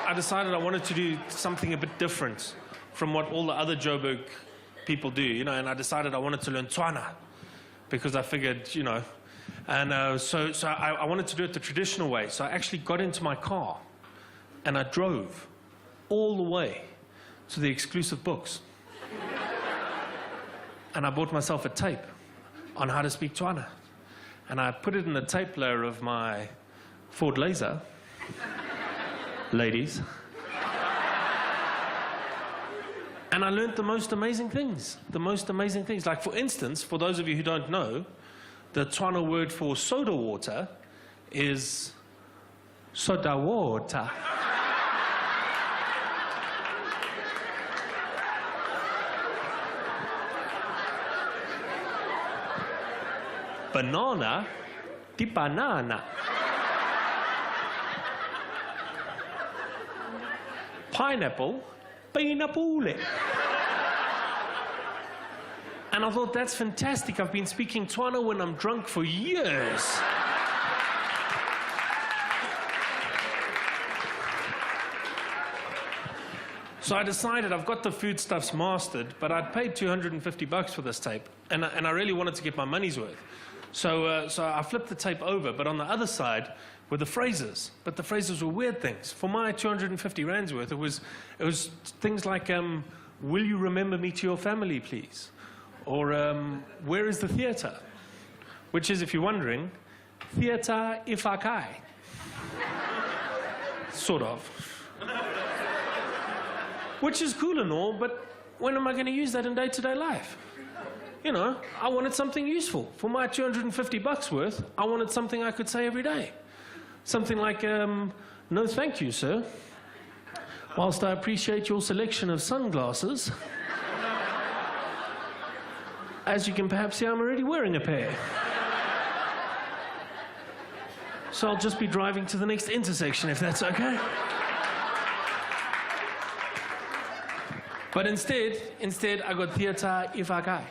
I decided I wanted to do something a bit different from what all the other Joburg people do, you know, and I decided I wanted to learn Tswana because I figured, you know, and so I wanted to do it the traditional way. So I actually got into my car and I drove all the way to the exclusive books. And I bought myself a tape on how to speak Tswana. And I put it in the tape player of my Ford Laser. Ladies. And I learned the most amazing things. The most amazing things. Like, for instance, for those of you who don't know, the Tswana word for soda water is soda water. Banana, di banana. Pineapple, pineapple. And I thought, that's fantastic. I've been speaking Tswana when I'm drunk for years. So I decided I've got the foodstuffs mastered, but I'd paid $250 for this tape, and I really wanted to get my money's worth. So I flipped the tape over, but on the other side were the phrases. But the phrases were weird things. For my 250 rands worth, it was things like, will you remember me to your family, please? Or, where is the theatre? Which is, if you're wondering, theatre ifakai. Sort of. Which is cool and all, but when am I going to use that in day-to-day life? You know, I wanted something useful. For my 250 bucks worth, I wanted something I could say every day. Something like, no thank you, sir. Whilst I appreciate your selection of sunglasses, as you can perhaps see, I'm already wearing a pair. So I'll just be driving to the next intersection, if that's okay. But instead, I got theatre ifakai.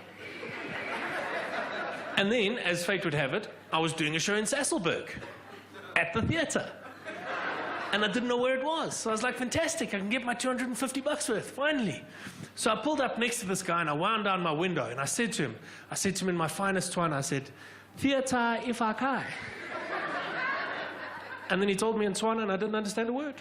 And then, as fate would have it, I was doing a show in Sasolburg at the theatre. And I didn't know where it was. So I was like, fantastic, I can get my 250 bucks worth, finally. So I pulled up next to this guy and I wound down my window and I said to him in my finest Tswana, I said, theatre ifakai. And then he told me in Tswana and I didn't understand a word.